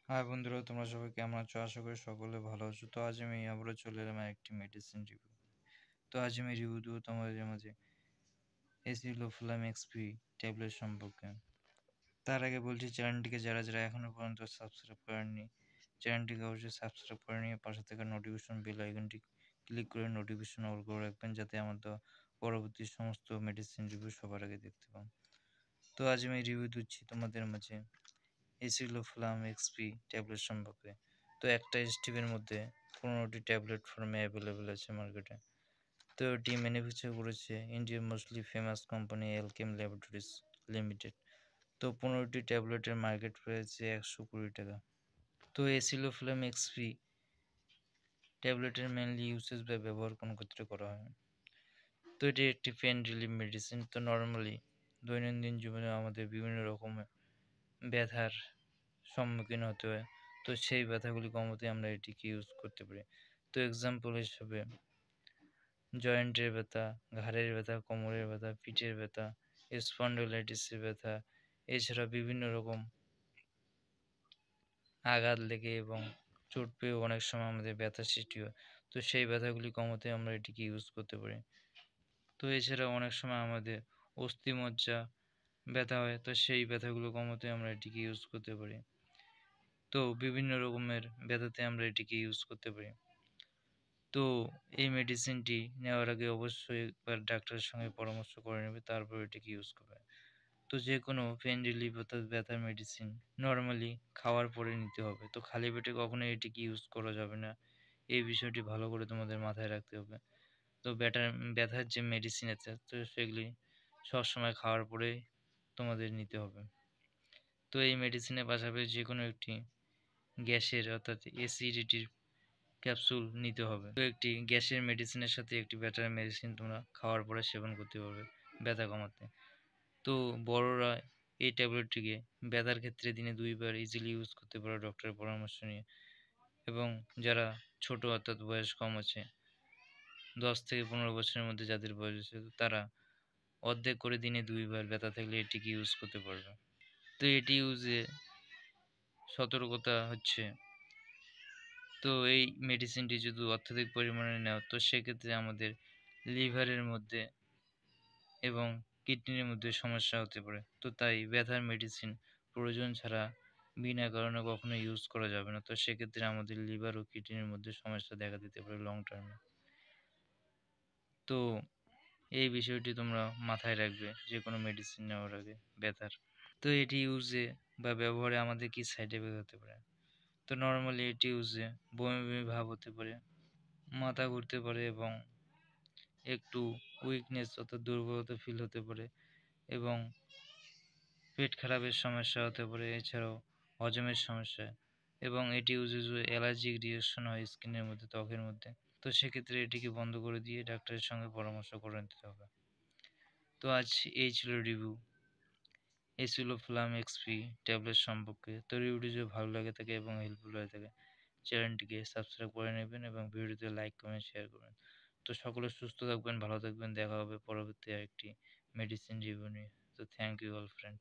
High বন্ধুরা, তোমরা সবাই কেমন আছো? আশা করি সকলে ভালো আছো। তো আজ আমি আবারও চলে এলাম একটি মেডিসিন রিভিউ। তো আজ আমি রিভিউ দেবো তোমাদের মাঝে এসিলোফ্লাম এক্সপি ট্যাবলেট সম্পর্কে। তার আগে বলছি, চ্যানেলটিকে যারা যারা এখনো পর্যন্ত সাবস্ক্রাইব করেননি, চ্যানেলটিকে অবশ্যই সাবস্ক্রাইব করে নিয়ে পাশে থাকা নোটিফিকেশন বেল আইকনটি ক্লিক করে নোটিফিকেশন অল করে রাখবেন, যাতে আমাদের পরবর্তী সমস্ত মেডিসিন রিভিউ সবার আগে দেখতে পান। তো আজ আমি রিভিউ দিচ্ছি তোমাদের মাঝে এসিলোফ্লাম এক্সপি ট্যাবলেট সম্পর্কে। তো একটা স্টিপের মধ্যে 15টি ট্যাবলেট ফর্মে অ্যাভেলেবেল আছে মার্কেটে। তো এটি ম্যানুফ্যাকচার করেছে ইন্ডিয়ার mostly famous company Alkem laboratories limited. তো 15টি ট্যাবলেটের মার্কেট প্রাইস 120 টাকা। তো এসিলোফ্লাম এক্সপি ট্যাবলেটের মেনলি ইউসেজ বা ব্যবহার কোন ক্ষেত্রে করা হয়? তো এটি একটি পেন রিলিফ মেডিসিন। তো নর্মালি দৈনন্দিন জীবনে আমাদের বিভিন্ন রকমের ব্যথার সম্মুখীন হতে হয়। তো সেই ব্যথাগুলি কমাতে আমরা এটিকে ইউজ করতে পারি। তো এক্সাম্পল হিসেবে জয়েন্টের ব্যথা, ঘাড়ের ব্যথা, কোমরের ব্যথা, পিঠের ব্যথা, স্পন্ডাইলাইটিসের ব্যথা, এছাড়া বিভিন্ন রকম আঘাত লেগে এবং চোট পেয়েও অনেক সময় আমাদের ব্যথা সৃষ্টি হয়। তো সেই ব্যথাগুলি কমাতে আমরা এটিকে ইউজ করতে পারি। তো এছাড়া অনেক সময় আমাদের অস্থিমজ্জা ব্যথা হয়, তো সেই ব্যথাগুলো কমাতে আমরা এটিকে ইউজ করতে পারি। তো বিভিন্ন রকমের ব্যথাতে আমরা এটিকে ইউজ করতে পারি। তো এই মেডিসিনটি নেওয়ার আগে অবশ্যই একবার ডাক্তারের সঙ্গে পরামর্শ করে নেবে, তারপর এটিকে ইউজ করবে। তো যে কোনো পেন রিলিফ অর্থাৎ ব্যথার মেডিসিন নর্মালি খাওয়ার পরে নিতে হবে। তো খালি পেটে কখনোই এটিকে ইউজ করা যাবে না, এই বিষয়টি ভালো করে তোমাদের মাথায় রাখতে হবে। তো ব্যথার যে মেডিসিন আছে, তো সেগুলি সবসময় খাওয়ার পরে তোমাদের নিতে হবে। তো এই মেডিসিনের পাশাপাশি যে কোনো একটি গ্যাসের অর্থাৎ অ্যাসিডিটির ক্যাপসুল নিতে হবে। তো একটি গ্যাসের মেডিসিনের সাথে একটি ব্যথার মেডিসিন তোমরা খাওয়ার পরে সেবন করতে পারবে ব্যথা কমাতে। তো বড়রা এই ট্যাবলেটটিকে ব্যথার ক্ষেত্রে দিনে 2 বার ইজিলি ইউজ করতে পারো ডক্টরের পরামর্শ নিয়ে। এবং যারা ছোট অর্থাৎ বয়স কম আছে, 10 থেকে 15 বছরের মধ্যে যাদের বয়স আছে, তারা অর্ধেক করে দিনে 2 বার ব্যথা থাকলে এটিকে ইউজ করতে পারবে। তো এটি ইউজে সতর্কতা হচ্ছে, তো এই মেডিসিনটি যদি অত্যধিক পরিমাণে নেও, তো সেক্ষেত্রে আমাদের লিভারের মধ্যে এবং কিডনির মধ্যে সমস্যা হতে পারে। তো তাই ব্যথার মেডিসিন প্রয়োজন ছাড়া বিনা কারণে কখনো ইউজ করা যাবে না। তো সেক্ষেত্রে আমাদের লিভার ও কিডনির মধ্যে সমস্যা দেখা দিতে পারে লং টার্মে। তো এই বিষয়টি তোমরা মাথায় রাখবে যে কোনো মেডিসিন নেওয়ার আগে ব্যথার। তো এটি ইউজে বা ব্যবহারে আমাদের কি সাইড এফেক্ট হতে পারে? তো নর্মালি এটি ইউজে বমি বমি ভাব হতে পারে, মাথা ঘুরতে পারে এবং একটু উইকনেস অর্থাৎ দুর্বলতা ফিল হতে পারে এবং পেট খারাপের সমস্যা হতে পারে, এছাড়াও হজমের সমস্যা, এবং এটি ইউজে যদি অ্যালার্জিক রিয়াকশন হয় স্কিনের মধ্যে, ত্বকের মধ্যে, তো সেক্ষেত্রে এটিকে বন্ধ করে দিয়ে ডাক্তারের সঙ্গে পরামর্শ করে নিতে হবে। তো আজ এই ছিল রিভিউ এসিলোফ্লাম এক্সপি ট্যাবলেট সম্পর্কে। তো রিভিউটি যদি ভালো লাগে থাকে এবং হেল্পফুল হয়ে থাকে, চ্যানেলটিকে সাবস্ক্রাইব করে নেবেন এবং ভিডিওতে লাইক কমেন্ট শেয়ার করবেন। তো সকলে সুস্থ থাকবেন, ভালো থাকবেন। দেখা হবে পরবর্তী আরেকটি মেডিসিন রিভিউ নিয়ে। তো থ্যাংক ইউ অল ফ্রেন্ড।